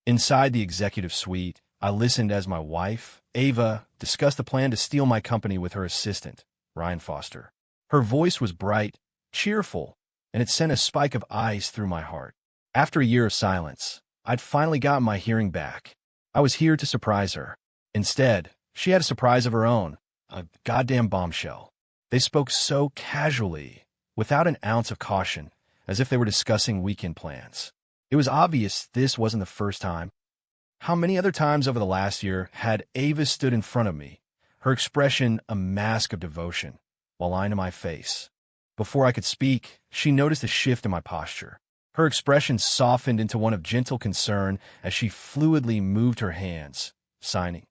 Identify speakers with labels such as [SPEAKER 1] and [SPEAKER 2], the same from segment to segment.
[SPEAKER 1] Inside the executive suite, I listened as my wife, Ava, discussed the plan to steal my company with her assistant, Ryan Foster. Her voice was bright, cheerful, and it sent a spike of ice through my heart. After a year of silence, I'd finally gotten my hearing back. I was here to surprise her. Instead, she had a surprise of her own, a goddamn bombshell. They spoke so casually, without an ounce of caution, as if they were discussing weekend plans. It was obvious this wasn't the first time. How many other times over the last year had Ava stood in front of me, her expression a mask of devotion, while lying to my face? Before I could speak, she noticed a shift in my posture. Her expression softened into one of gentle concern as she fluidly moved her hands, signing.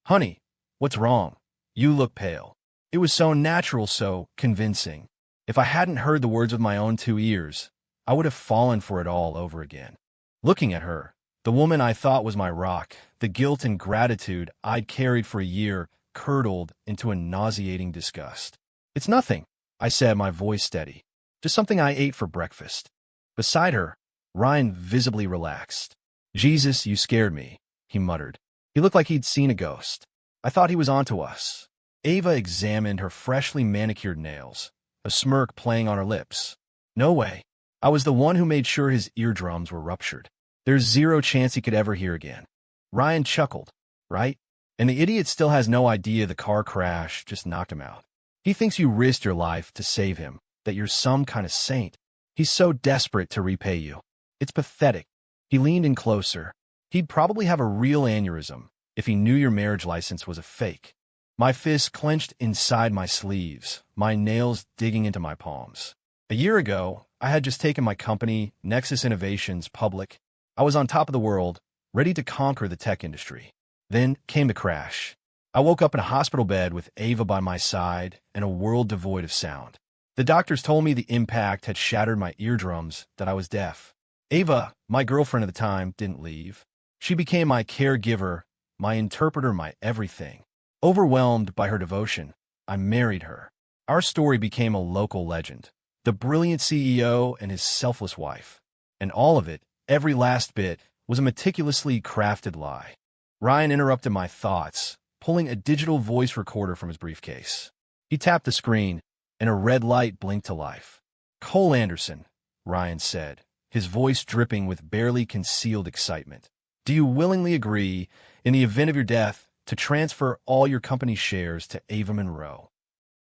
[SPEAKER 1] "Honey, what's wrong? You look pale." It was so natural, so convincing. If I hadn't heard the words with my own 2 ears, I would have fallen for it all over again. Looking at her, the woman I thought was my rock, the guilt and gratitude I'd carried for a year curdled into a nauseating disgust. "It's nothing," I said, my voice steady. "Just something I ate for breakfast." Beside her, Ryan visibly relaxed. "Jesus, you scared me," he muttered. He looked like he'd seen a ghost. I thought he was onto us. Ava examined her freshly manicured nails, a smirk playing on her lips. No way. I was the one who made sure his eardrums were ruptured. There's zero chance he could ever hear again. Ryan chuckled, right? And the idiot still has no idea the car crash just knocked him out. He thinks you risked your life to save him, that you're some kind of saint. He's so desperate to repay you. It's pathetic. He leaned in closer. He'd probably have a real aneurysm if he knew your marriage license was a fake. My fists clenched inside my sleeves, my nails digging into my palms. A year ago, I had just taken my company, Nexus Innovations, public. I was on top of the world, ready to conquer the tech industry. Then came the crash. I woke up in a hospital bed with Ava by my side and a world devoid of sound. The doctors told me the impact had shattered my eardrums, that I was deaf. Ava, my girlfriend at the time, didn't leave. She became my caregiver, my interpreter, my everything. Overwhelmed by her devotion, I married her. Our story became a local legend. The brilliant CEO and his selfless wife. And all of it, every last bit, was a meticulously crafted lie. Ryan interrupted my thoughts, pulling a digital voice recorder from his briefcase. He tapped the screen, and a red light blinked to life. "Cole Anderson," Ryan said, his voice dripping with barely concealed excitement. "Do you willingly agree, in the event of your death, to transfer all your company's shares to Ava Monroe?"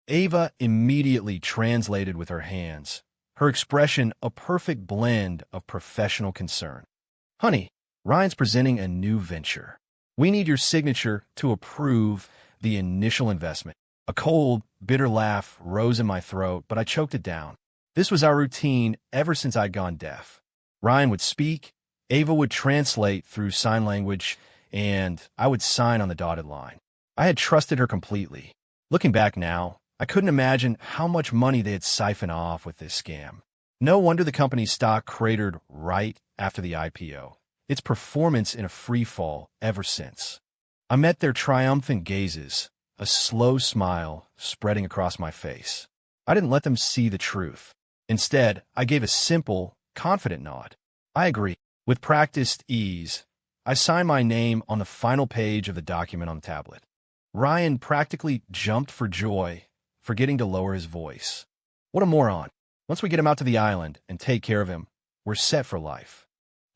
[SPEAKER 1] Ava immediately translated with her hands, her expression a perfect blend of professional concern. "Honey, Ryan's presenting a new venture. We need your signature to approve the initial investment." A cold, bitter laugh rose in my throat, but I choked it down. This was our routine ever since I'd gone deaf. Ryan would speak, Ava would translate through sign language, and I would sign on the dotted line. I had trusted her completely. Looking back now, I couldn't imagine how much money they had siphoned off with this scam. No wonder the company's stock cratered right after the IPO. Its performance in a free fall ever since. I met their triumphant gazes, a slow smile spreading across my face. I didn't let them see the truth. Instead, I gave a simple, confident nod. "I agree." With practiced ease, I signed my name on the final page of the document on the tablet. Ryan practically jumped for joy, forgetting to lower his voice. What a moron. Once we get him out to the island and take care of him, we're set for life.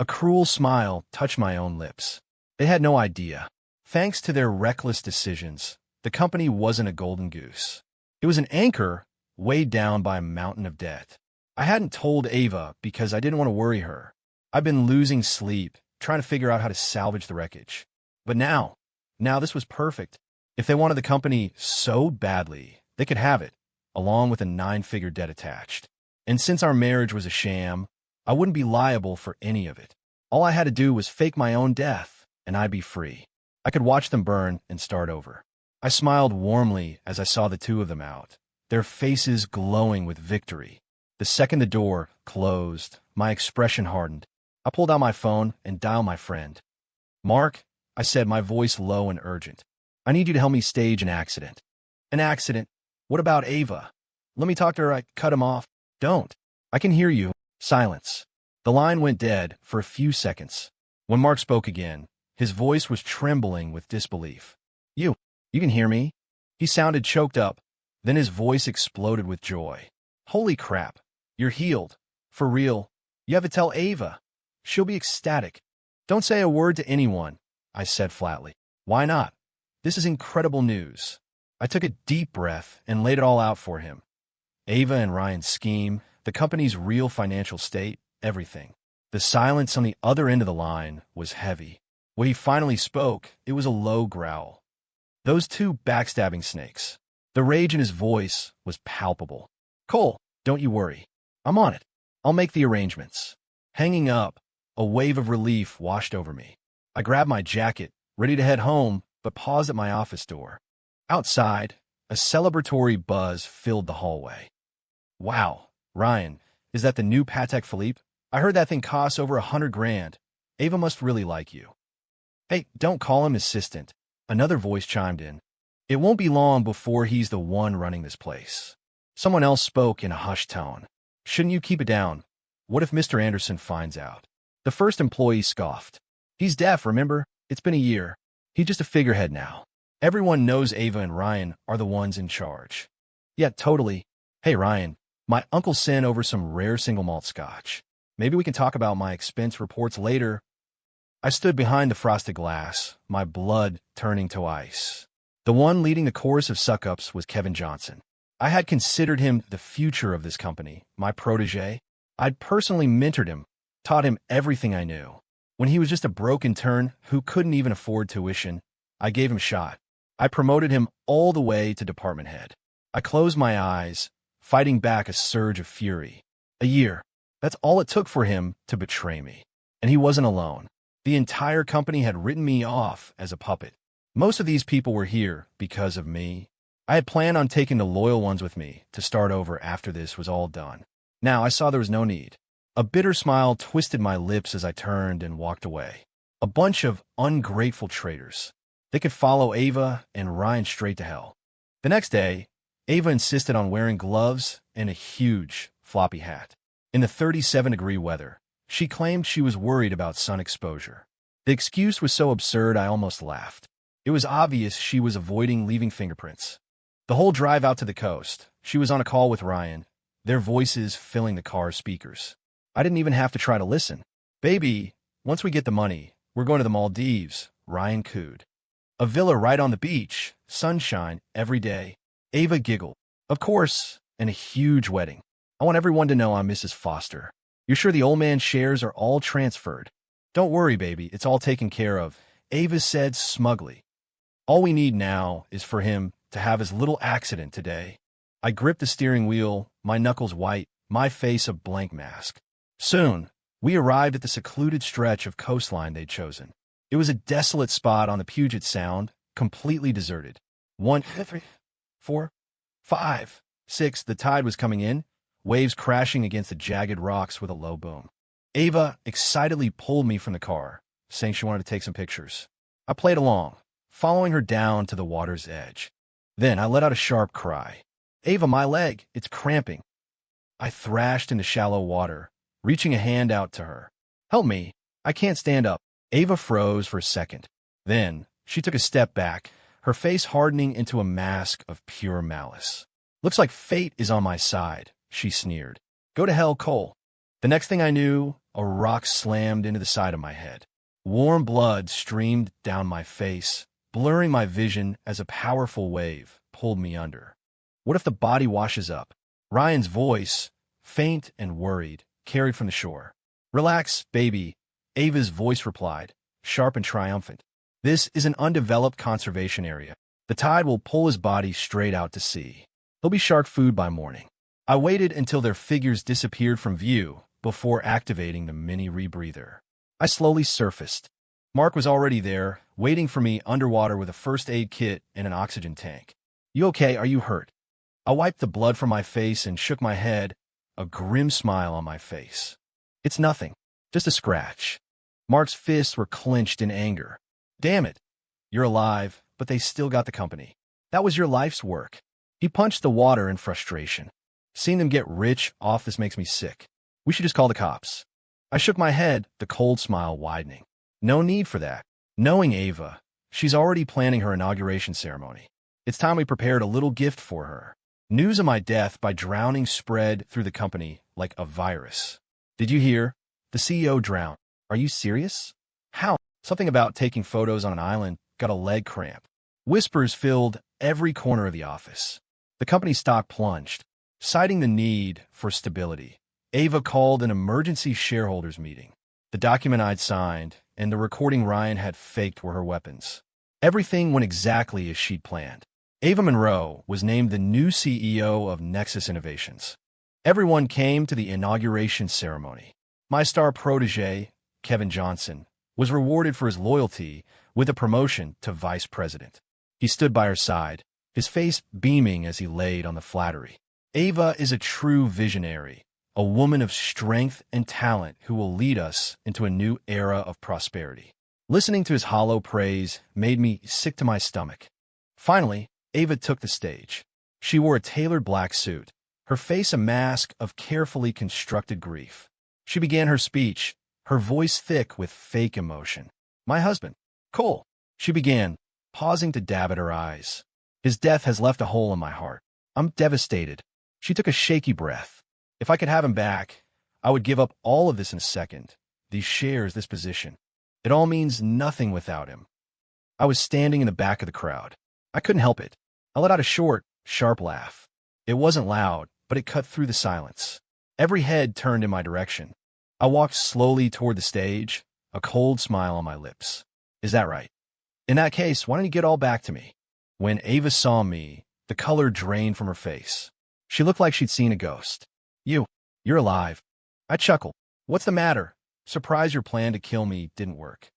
[SPEAKER 1] A cruel smile touched my own lips. They had no idea. Thanks to their reckless decisions, the company wasn't a golden goose. It was an anchor weighed down by a mountain of debt. I hadn't told Ava because I didn't want to worry her. I'd been losing sleep, trying to figure out how to salvage the wreckage. But now this was perfect. If they wanted the company so badly, they could have it, along with a 9-figure debt attached. And since our marriage was a sham, I wouldn't be liable for any of it. All I had to do was fake my own death, and I'd be free. I could watch them burn and start over. I smiled warmly as I saw the two of them out, their faces glowing with victory. The second the door closed, my expression hardened. I pulled out my phone and dialed my friend. "Mark," I said, my voice low and urgent. "I need you to help me stage an accident." "An accident? What about Ava?" "Let me talk to her." I cut him off. "Don't. I can hear you." Silence. The line went dead for a few seconds. When Mark spoke again, his voice was trembling with disbelief. You can hear me? He sounded choked up, then his voice exploded with joy. Holy crap, you're healed. For real. You have to tell Ava. She'll be ecstatic. Don't say a word to anyone, I said flatly. Why not? This is incredible news. I took a deep breath and laid it all out for him. Ava and Ryan's scheme, the company's real financial state, everything. The silence on the other end of the line was heavy. When he finally spoke, it was a low growl. Those two backstabbing snakes. The rage in his voice was palpable. Cole, don't you worry. I'm on it. I'll make the arrangements. Hanging up, a wave of relief washed over me. I grabbed my jacket, ready to head home, but paused at my office door. Outside, a celebratory buzz filled the hallway. Wow, Ryan, is that the new Patek Philippe? I heard that thing costs over $100,000. Ava must really like you. Hey, don't call him assistant. Another voice chimed in. It won't be long before he's the one running this place. Someone else spoke in a hushed tone. Shouldn't you keep it down? What if Mr. Anderson finds out? The first employee scoffed. He's deaf, remember? It's been a year. He's just a figurehead now. Everyone knows Ava and Ryan are the ones in charge. Yeah, totally. Hey, Ryan, my uncle sent over some rare single malt scotch. Maybe we can talk about my expense reports later. I stood behind the frosted glass, my blood turning to ice. The one leading the chorus of suck-ups was Kevin Johnson. I had considered him the future of this company, my protege. I'd personally mentored him, taught him everything I knew. When he was just a broke intern who couldn't even afford tuition, I gave him a shot. I promoted him all the way to department head. I closed my eyes, fighting back a surge of fury. A year. That's all it took for him to betray me. And he wasn't alone. The entire company had written me off as a puppet. Most of these people were here because of me. I had planned on taking the loyal ones with me to start over after this was all done. Now I saw there was no need. A bitter smile twisted my lips as I turned and walked away. A bunch of ungrateful traitors. They could follow Ava and Ryan straight to hell. The next day, Ava insisted on wearing gloves and a huge, floppy hat. In the 37-degree weather, she claimed she was worried about sun exposure. The excuse was so absurd I almost laughed. It was obvious she was avoiding leaving fingerprints. The whole drive out to the coast, she was on a call with Ryan, their voices filling the car's speakers. I didn't even have to try to listen. Baby, once we get the money, we're going to the Maldives, Ryan cooed. A villa right on the beach, sunshine every day. Ava giggled. Of course, and a huge wedding. I want everyone to know I'm Mrs. Foster. You're sure the old man's shares are all transferred? Don't worry, baby, it's all taken care of, Ava said smugly. All we need now is for him to have his little accident today. I gripped the steering wheel, my knuckles white, my face a blank mask. Soon, we arrived at the secluded stretch of coastline they'd chosen. It was a desolate spot on the Puget Sound, completely deserted. 1, 3, 4, 5, 6, the tide was coming in, waves crashing against the jagged rocks with a low boom. Ava excitedly pulled me from the car, saying she wanted to take some pictures. I played along, following her down to the water's edge. Then I let out a sharp cry. Ava, my leg, it's cramping. I thrashed into shallow water, reaching a hand out to her. Help me, I can't stand up. Ava froze for a second. Then she took a step back, her face hardening into a mask of pure malice. Looks like fate is on my side, she sneered. Go to hell, Cole. The next thing I knew, a rock slammed into the side of my head. Warm blood streamed down my face, blurring my vision as a powerful wave pulled me under. What if the body washes up? Ryan's voice, faint and worried, carried from the shore. Relax, baby, Ava's voice replied, sharp and triumphant. This is an undeveloped conservation area. The tide will pull his body straight out to sea. He'll be shark food by morning. I waited until their figures disappeared from view before activating the mini rebreather. I slowly surfaced. Mark was already there, waiting for me underwater with a first aid kit and an oxygen tank. You okay? Are you hurt? I wiped the blood from my face and shook my head, a grim smile on my face. It's nothing, just a scratch. Mark's fists were clenched in anger. Damn it. You're alive, but they still got the company. That was your life's work. He punched the water in frustration. Seeing them get rich off this makes me sick. We should just call the cops. I shook my head, the cold smile widening. No need for that. Knowing Ava, she's already planning her inauguration ceremony. It's time we prepared a little gift for her. News of my death by drowning spread through the company like a virus. Did you hear? The CEO drowned. Are you serious? How? Something about taking photos on an island got a leg cramp. Whispers filled every corner of the office. The company's stock plunged. Citing the need for stability, Ava called an emergency shareholders meeting. The document I'd signed and the recording Ryan had faked were her weapons. Everything went exactly as she'd planned. Ava Monroe was named the new CEO of Nexus Innovations. Everyone came to the inauguration ceremony. My star protege, Kevin Johnson, was rewarded for his loyalty with a promotion to vice president. He stood by her side, his face beaming as he laid on the flattery. Ava is a true visionary, a woman of strength and talent who will lead us into a new era of prosperity. Listening to his hollow praise made me sick to my stomach. Finally, Ava took the stage. She wore a tailored black suit, her face a mask of carefully constructed grief. She began her speech, her voice thick with fake emotion. My husband, Cole, she began, pausing to dab at her eyes. His death has left a hole in my heart. I'm devastated. She took a shaky breath. If I could have him back, I would give up all of this in a second. These shares, this position. It all means nothing without him. I was standing in the back of the crowd. I couldn't help it. I let out a short, sharp laugh. It wasn't loud, but it cut through the silence. Every head turned in my direction. I walked slowly toward the stage, a cold smile on my lips. Is that right? In that case, why don't you get all back to me? When Ava saw me, the color drained from her face. She looked like she'd seen a ghost. You're alive. I chuckled. What's the matter? Surprised your plan to kill me didn't work.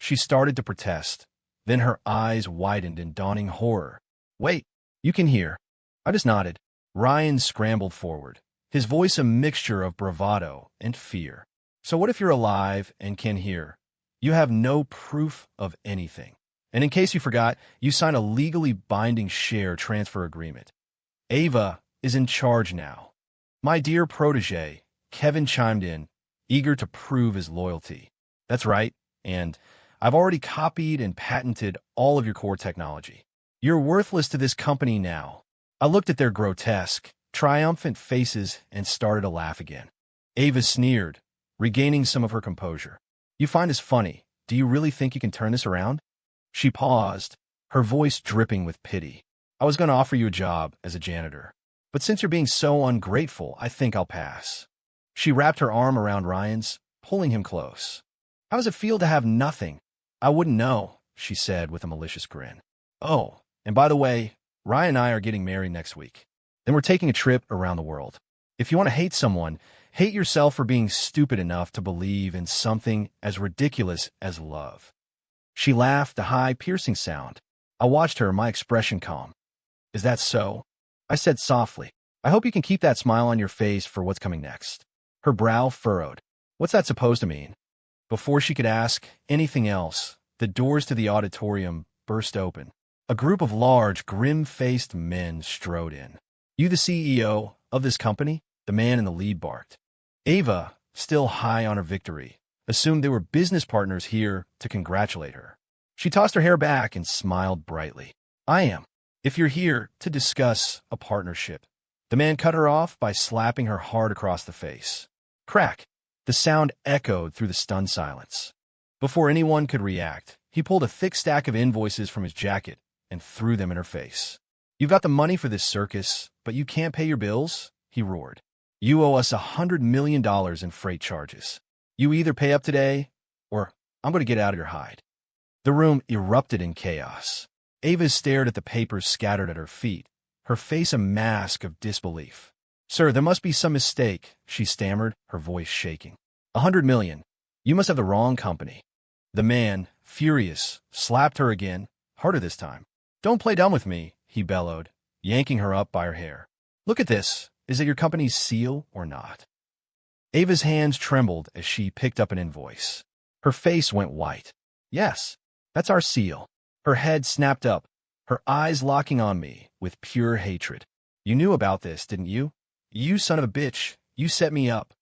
[SPEAKER 1] She started to protest. Then her eyes widened in dawning horror. Wait, you can hear. I just nodded. Ryan scrambled forward, his voice a mixture of bravado and fear. So what if you're alive and can hear? You have no proof of anything. And in case you forgot, you signed a legally binding share transfer agreement. Ava is in charge now. My dear protege, Kevin chimed in, eager to prove his loyalty. That's right, and I've already copied and patented all of your core technology. You're worthless to this company now. I looked at their grotesque, triumphant faces and started to laugh again. Ava sneered, regaining some of her composure. You find this funny. Do you really think you can turn this around? She paused, her voice dripping with pity. I was going to offer you a job as a janitor, but since you're being so ungrateful, I think I'll pass. She wrapped her arm around Ryan's, pulling him close. How does it feel to have nothing? I wouldn't know, she said with a malicious grin. Oh, and by the way, Ryan and I are getting married next week. Then we're taking a trip around the world. If you want to hate someone, hate yourself for being stupid enough to believe in something as ridiculous as love. She laughed, a high, piercing sound. I watched her, my expression calm. Is that so? I said softly. I hope you can keep that smile on your face for what's coming next. Her brow furrowed. What's that supposed to mean? Before she could ask anything else, the doors to the auditorium burst open. A group of large, grim-faced men strode in. You the CEO of this company? The man in the lead barked. Ava, still high on her victory, assumed they were business partners here to congratulate her. She tossed her hair back and smiled brightly. I am. If you're here to discuss a partnership. The man cut her off by slapping her hard across the face. Crack. The sound echoed through the stunned silence. Before anyone could react, he pulled a thick stack of invoices from his jacket and threw them in her face. You've got the money for this circus, but you can't pay your bills? He roared. You owe us $100 million in freight charges. You either pay up today, or I'm going to get out of your hide. The room erupted in chaos. Ava stared at the papers scattered at her feet, her face a mask of disbelief. Sir, there must be some mistake, she stammered, her voice shaking. $100 million. You must have the wrong company. The man, furious, slapped her again, harder this time. Don't play dumb with me, he bellowed, yanking her up by her hair. Look at this. Is it your company's seal or not? Ava's hands trembled as she picked up an invoice. Her face went white. Yes, that's our seal. Her head snapped up, her eyes locking on me with pure hatred. You knew about this, didn't you? You son of a bitch, you set me up.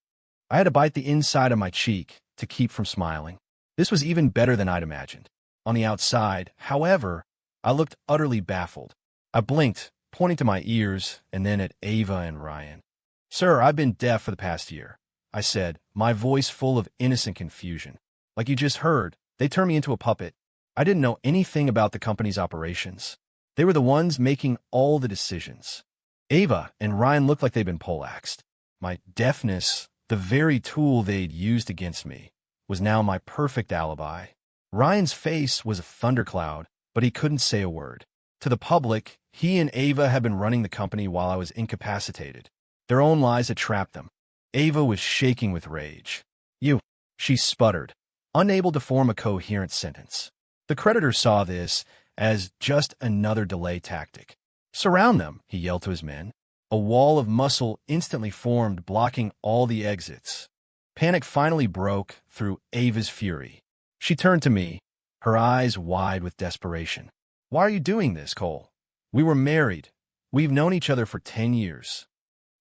[SPEAKER 1] I had to bite the inside of my cheek to keep from smiling. This was even better than I'd imagined. On the outside, however, I looked utterly baffled. I blinked, pointing to my ears, and then at Ava and Ryan. "Sir, I've been deaf for the past year," I said, my voice full of innocent confusion. "Like you just heard, they turned me into a puppet. I didn't know anything about the company's operations. They were the ones making all the decisions." Ava and Ryan looked like they'd been poleaxed. My deafness, the very tool they'd used against me, was now my perfect alibi. Ryan's face was a thundercloud, but he couldn't say a word. To the public, he and Ava had been running the company while I was incapacitated. Their own lies had trapped them. Ava was shaking with rage. "You," she sputtered, unable to form a coherent sentence. The creditor saw this as just another delay tactic. "Surround them," he yelled to his men. A wall of muscle instantly formed, blocking all the exits. Panic finally broke through Ava's fury. She turned to me, her eyes wide with desperation. "Why are you doing this, Cole? We were married. We've known each other for 10 years.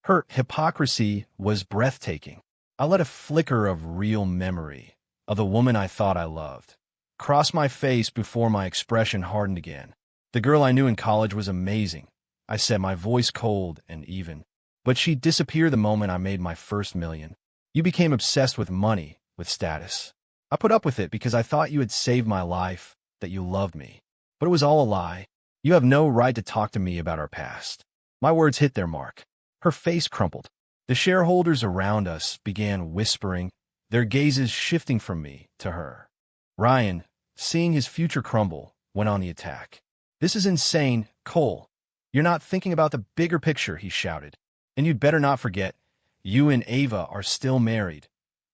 [SPEAKER 1] Her hypocrisy was breathtaking. I let a flicker of real memory of the woman I thought I loved cross my face before my expression hardened again. "The girl I knew in college was amazing," I said, my voice cold and even. "But she disappeared the moment I made my first million. You became obsessed with money, with status. I put up with it because I thought you had saved my life, that you loved me. But it was all a lie. You have no right to talk to me about our past." My words hit their mark. Her face crumpled. The shareholders around us began whispering, their gazes shifting from me to her. Ryan, seeing his future crumble, went on the attack. "This is insane, Cole. You're not thinking about the bigger picture," he shouted. "And you'd better not forget, you and Ava are still married.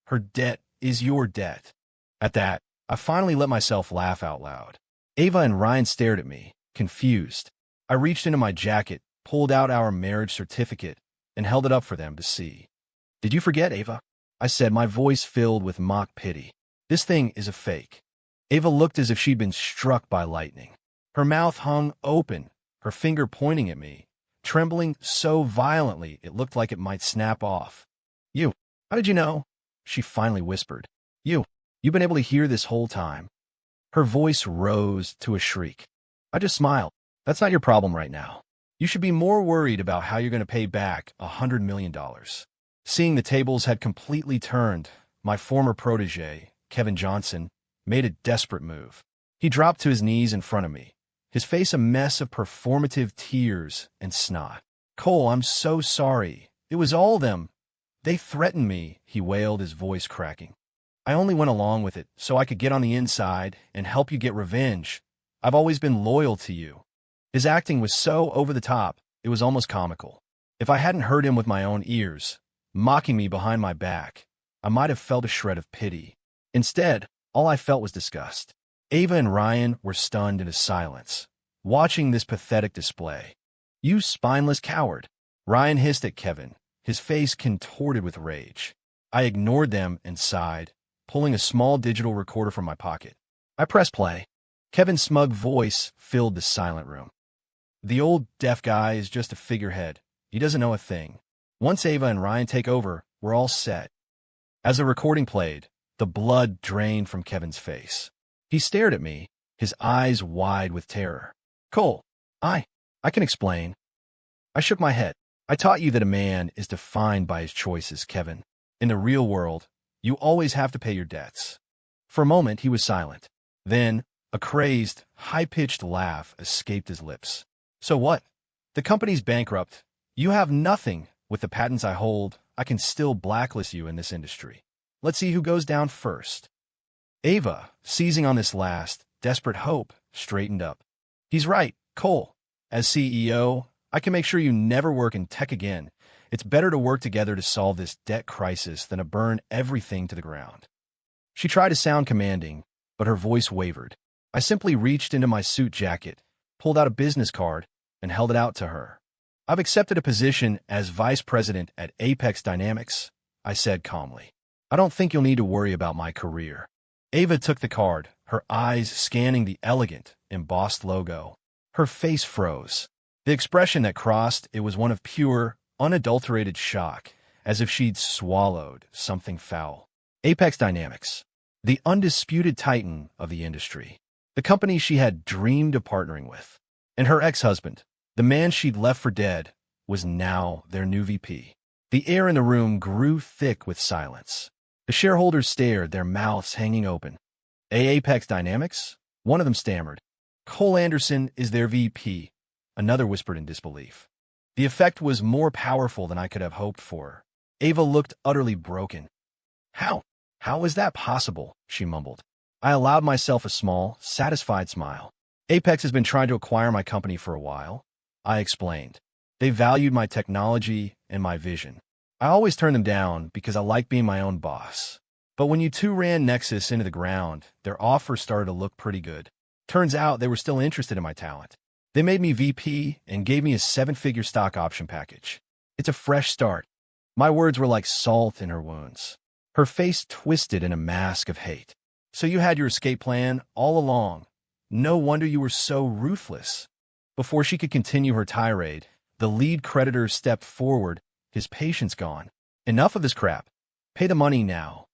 [SPEAKER 1] Her debt is your debt." At that, I finally let myself laugh out loud. Ava and Ryan stared at me, confused. I reached into my jacket, pulled out our marriage certificate, and held it up for them to see. "Did you forget, Ava?" I said, my voice filled with mock pity. "This thing is a fake." Ava looked as if she'd been struck by lightning. Her mouth hung open, her finger pointing at me, trembling so violently it looked like it might snap off. "You, how did you know?" she finally whispered. You've been able to hear this whole time." Her voice rose to a shriek. I just smiled. "That's not your problem right now. You should be more worried about how you're going to pay back $100 million. Seeing the tables had completely turned, my former protege, Kevin Johnson, made a desperate move. He dropped to his knees in front of me, his face a mess of performative tears and snot. "Cole, I'm so sorry. It was all them. They threatened me," he wailed, his voice cracking. "I only went along with it so I could get on the inside and help you get revenge. I've always been loyal to you." His acting was so over the top, it was almost comical. If I hadn't heard him with my own ears, mocking me behind my back, I might have felt a shred of pity. Instead, all I felt was disgust. Ava and Ryan were stunned into silence, watching this pathetic display. "You spineless coward," Ryan hissed at Kevin, his face contorted with rage. I ignored them and sighed, pulling a small digital recorder from my pocket. I pressed play. Kevin's smug voice filled the silent room. "The old deaf guy is just a figurehead. He doesn't know a thing. Once Ava and Ryan take over, we're all set." As the recording played, the blood drained from Kevin's face. He stared at me, his eyes wide with terror. "Cole, I can explain." I shook my head. "I taught you that a man is defined by his choices, Kevin. In the real world, you always have to pay your debts." For a moment, he was silent. Then, a crazed, high-pitched laugh escaped his lips. "So what? The company's bankrupt. You have nothing. With the patents I hold, I can still blacklist you in this industry. Let's see who goes down first." Ava, seizing on this last, desperate hope, straightened up. "He's right, Cole. As CEO, I can make sure you never work in tech again. It's better to work together to solve this debt crisis than to burn everything to the ground." She tried to sound commanding, but her voice wavered. I simply reached into my suit jacket, pulled out a business card, and held it out to her. "I've accepted a position as vice president at Apex Dynamics," I said calmly. "I don't think you'll need to worry about my career." Ava took the card, her eyes scanning the elegant, embossed logo. Her face froze. The expression that crossed it was one of pure, unadulterated shock, as if she'd swallowed something foul. "Apex Dynamics. the undisputed titan of the industry, the company she had dreamed of partnering with. And her ex-husband, the man she'd left for dead, was now their new VP. The air in the room grew thick with silence. The shareholders stared, their mouths hanging open. Apex Dynamics? One of them stammered. Cole Anderson is their VP, another whispered in disbelief. The effect was more powerful than I could have hoped for. Ava looked utterly broken. How? How is that possible? She mumbled. I allowed myself a small, satisfied smile. Apex has been trying to acquire my company for a while, I explained. They valued my technology and my vision. I always turned them down because I like being my own boss. But when you two ran Nexus into the ground, their offer started to look pretty good. Turns out they were still interested in my talent. They made me VP and gave me a 7-figure stock option package. It's a fresh start. My words were like salt in her wounds. Her face twisted in a mask of hate. So you had your escape plan all along. No wonder you were so ruthless. Before she could continue her tirade, the lead creditor stepped forward, his patience gone. Enough of this crap. Pay the money now.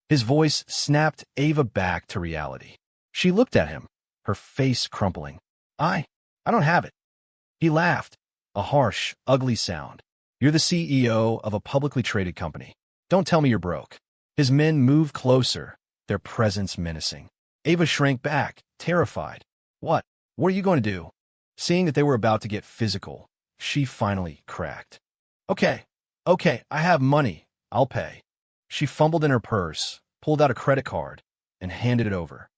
[SPEAKER 1] His voice snapped Ava back to reality. She looked at him, her face crumpling. I don't have it. He laughed, a harsh, ugly sound. You're the CEO of a publicly traded company. Don't tell me you're broke. His men moved closer, their presence menacing. Ava shrank back, terrified. What? What are you going to do? Seeing that they were about to get physical, she finally cracked. Okay, I have money. I'll pay. She fumbled in her purse, pulled out a credit card, and handed it over.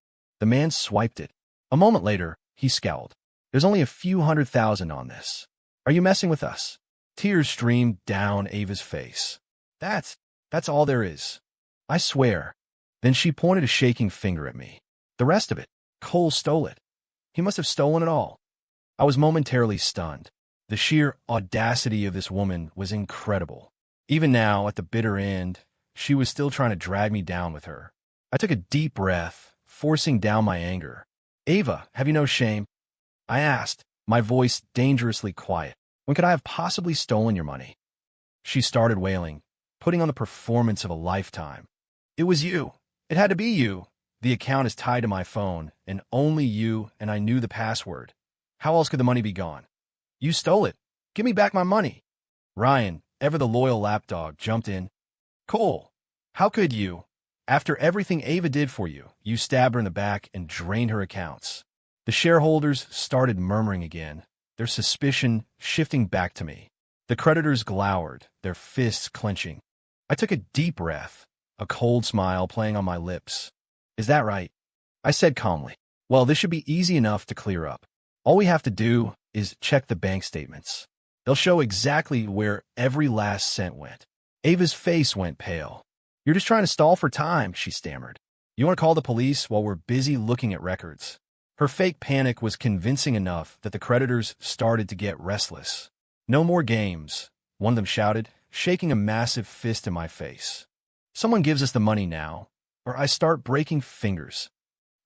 [SPEAKER 1] The man swiped it. A moment later, he scowled. There's only a few $100,000 on this. Are you messing with us? Tears streamed down Ava's face. That's all there is. I swear. Then she pointed a shaking finger at me. The rest of it, Cole stole it. He must have stolen it all. I was momentarily stunned. The sheer audacity of this woman was incredible. Even now, at the bitter end, she was still trying to drag me down with her. I took a deep breath, forcing down my anger. Ava, have you no shame? I asked, my voice dangerously quiet. When could I have possibly stolen your money? She started wailing, putting on the performance of a lifetime. It was you. It had to be you. The account is tied to my phone, and only you, and I knew the password. How else could the money be gone? You stole it. Give me back my money. Ryan, ever the loyal lapdog, jumped in. Cole, how could you? After everything Ava did for you, you stabbed her in the back and drained her accounts. The shareholders started murmuring again, their suspicion shifting back to me. The creditors glowered, their fists clenching. I took a deep breath, a cold smile playing on my lips. Is that right? I said calmly. Well, this should be easy enough to clear up. All we have to do is check the bank statements. They'll show exactly where every last cent went. Ava's face went pale. You're just trying to stall for time, she stammered. You want to call the police while we're busy looking at records? Her fake panic was convincing enough that the creditors started to get restless. No more games, one of them shouted, shaking a massive fist in my face. Someone gives us the money now, or I start breaking fingers.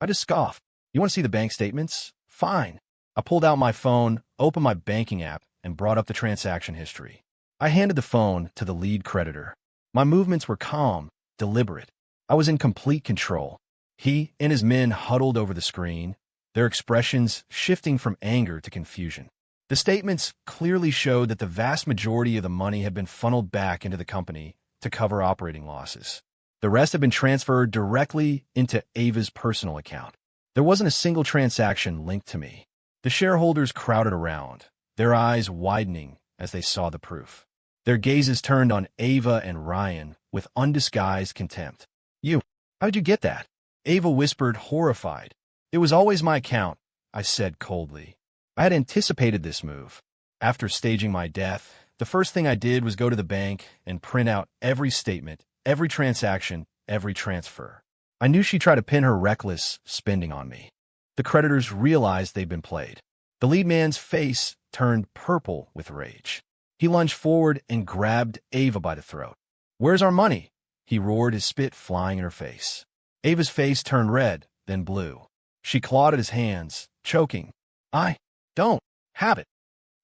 [SPEAKER 1] I just scoffed. You want to see the bank statements? Fine. I pulled out my phone, opened my banking app, and brought up the transaction history. I handed the phone to the lead creditor. My movements were calm, deliberate. I was in complete control. He and his men huddled over the screen, their expressions shifting from anger to confusion. The statements clearly showed that the vast majority of the money had been funneled back into the company to cover operating losses. The rest had been transferred directly into Ava's personal account. There wasn't a single transaction linked to me. The shareholders crowded around, their eyes widening as they saw the proof. Their gazes turned on Ava and Ryan with undisguised contempt. How'd you get that? Ava whispered, horrified. It was always my account, I said coldly. I had anticipated this move. After staging my death, the first thing I did was go to the bank and print out every statement, every transaction, every transfer. I knew she'd try to pin her reckless spending on me. The creditors realized they'd been played. The lead man's face turned purple with rage. He lunged forward and grabbed Ava by the throat. Where's our money? He roared, his spit flying in her face. Ava's face turned red, then blue. She clawed at his hands, choking. I don't have it.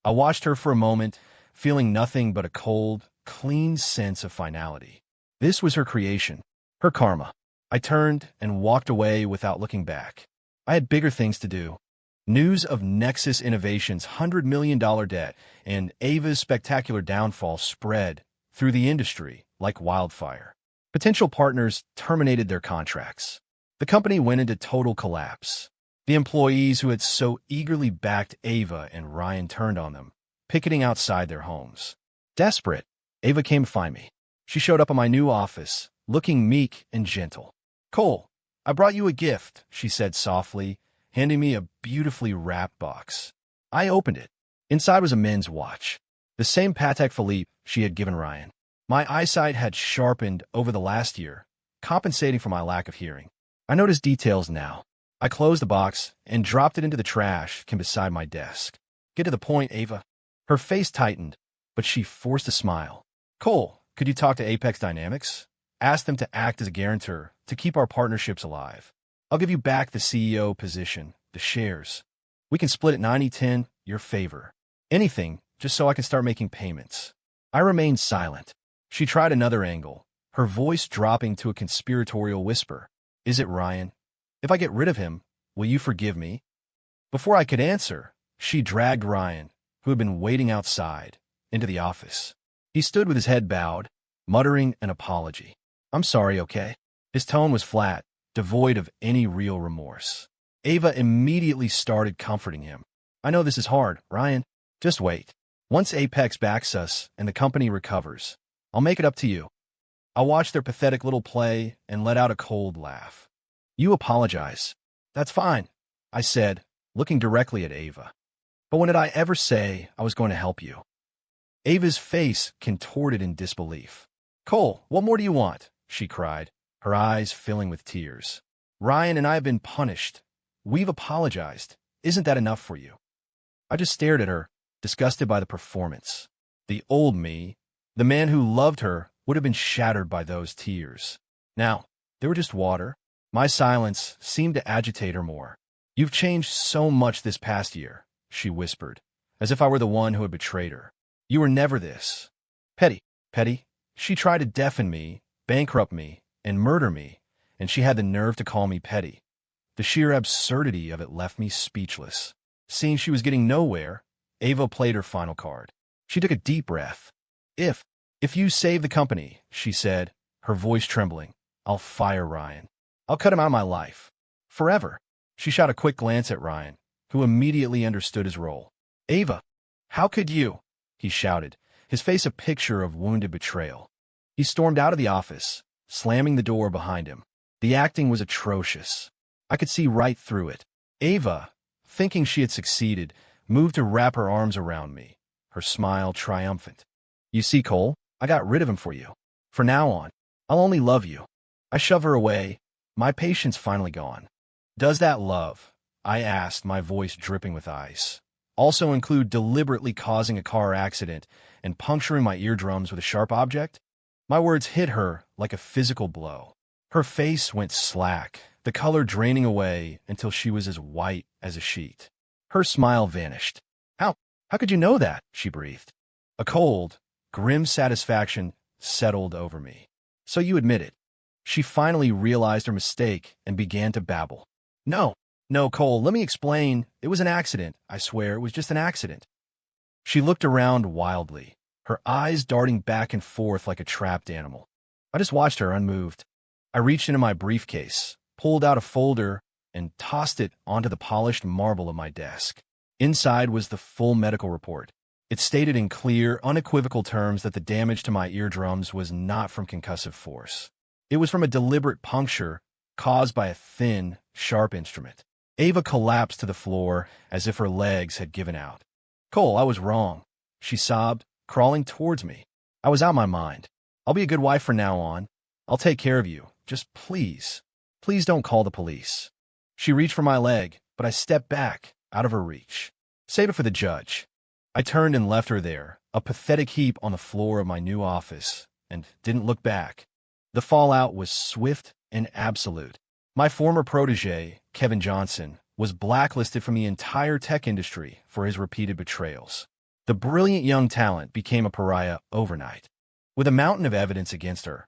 [SPEAKER 1] I watched her for a moment, feeling nothing but a cold, clean sense of finality. This was her creation, her karma. I turned and walked away without looking back. I had bigger things to do. News of Nexus Innovations' $100 million debt and Ava's spectacular downfall spread through the industry like wildfire. Potential partners terminated their contracts. The company went into total collapse. The employees who had so eagerly backed Ava and Ryan turned on them, picketing outside their homes. Desperate, Ava came to find me. She showed up in my new office, looking meek and gentle. "Cole, I brought you a gift," she said softly, handing me a beautifully wrapped box. I opened it. Inside was a men's watch, the same Patek Philippe she had given Ryan. My eyesight had sharpened over the last year, compensating for my lack of hearing. I noticed details now. I closed the box and dropped it into the trash can beside my desk. "Get to the point, Ava." Her face tightened, but she forced a smile. "Cole, could you talk to Apex Dynamics? Ask them to act as a guarantor to keep our partnerships alive. I'll give you back the CEO position, the shares. We can split it 90-10, your favor. Anything, just so I can start making payments." I remained silent. She tried another angle, her voice dropping to a conspiratorial whisper. "Is it Ryan? If I get rid of him, will you forgive me?" Before I could answer, she dragged Ryan, who had been waiting outside, into the office. He stood with his head bowed, muttering an apology. "I'm sorry, okay?" His tone was flat, devoid of any real remorse. Ava immediately started comforting him. "I know this is hard, Ryan. Just wait. Once Apex backs us and the company recovers, I'll make it up to you." I watched their pathetic little play and let out a cold laugh. "You apologize. That's fine," I said, looking directly at Ava. "But when did I ever say I was going to help you?" Ava's face contorted in disbelief. "Cole, what more do you want?" she cried, her eyes filling with tears. "Ryan and I have been punished. We've apologized. Isn't that enough for you?" I just stared at her, disgusted by the performance. The old me, the man who loved her, would have been shattered by those tears. Now, they were just water. My silence seemed to agitate her more. "You've changed so much this past year," she whispered, as if I were the one who had betrayed her. "You were never this. Petty. She tried to deafen me, bankrupt me, and murder me, and she had the nerve to call me petty. The sheer absurdity of it left me speechless. Seeing she was getting nowhere, Ava played her final card. She took a deep breath. If you save the company," she said, her voice trembling, "I'll fire Ryan. I'll cut him out of my life. Forever." She shot a quick glance at Ryan, who immediately understood his role. "Ava, how could you?" he shouted, his face a picture of wounded betrayal. He stormed out of the office, slamming the door behind him. The acting was atrocious. I could see right through it. Ava, thinking she had succeeded, moved to wrap her arms around me, her smile triumphant. "You see, Cole, I got rid of him for you. For now on, I'll only love you." I shove her away, my patience finally gone. "Does that love," I asked, my voice dripping with ice, "also include deliberately causing a car accident and puncturing my eardrums with a sharp object?" My words hit her like a physical blow. Her face went slack, the color draining away until she was as white as a sheet. Her smile vanished. How could you know that?" she breathed. A cold, grim satisfaction settled over me. "So you admit it." She finally realized her mistake and began to babble. No, Cole, let me explain. It was an accident. I swear, it was just an accident." She looked around wildly, her eyes darting back and forth like a trapped animal. I just watched her unmoved. I reached into my briefcase, pulled out a folder, and tossed it onto the polished marble of my desk. Inside was the full medical report. It stated in clear, unequivocal terms that the damage to my eardrums was not from concussive force. It was from a deliberate puncture caused by a thin, sharp instrument. Ava collapsed to the floor as if her legs had given out. "Cole, I was wrong," she sobbed, crawling towards me. "I was out of my mind. I'll be a good wife from now on. I'll take care of you. Just please don't call the police." She reached for my leg, but I stepped back, out of her reach. "Save it for the judge." I turned and left her there, a pathetic heap on the floor of my new office, and didn't look back. The fallout was swift and absolute. My former protege, Kevin Johnson, was blacklisted from the entire tech industry for his repeated betrayals. The brilliant young talent became a pariah overnight. With a mountain of evidence against her,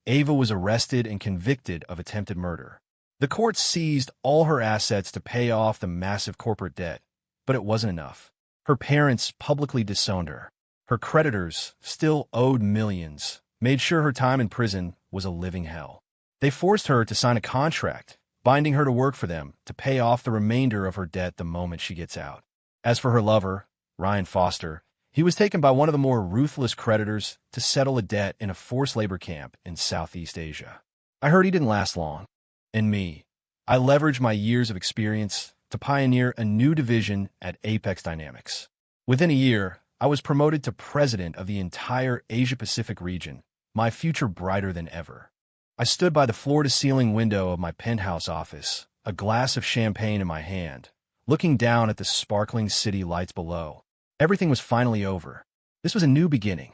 [SPEAKER 1] Ava was arrested and convicted of attempted murder. The court seized all her assets to pay off the massive corporate debt, but it wasn't enough. Her parents publicly disowned her. Her creditors, still owed millions, made sure her time in prison was a living hell. They forced her to sign a contract, binding her to work for them to pay off the remainder of her debt the moment she gets out. As for her lover, Ryan Foster, he was taken by one of the more ruthless creditors to settle a debt in a forced labor camp in Southeast Asia. I heard he didn't last long. And me, I leveraged my years of experience to pioneer a new division at Apex Dynamics. Within a year, I was promoted to president of the entire Asia-Pacific region, my future brighter than ever. I stood by the floor-to-ceiling window of my penthouse office, a glass of champagne in my hand, looking down at the sparkling city lights below. Everything was finally over. This was a new beginning,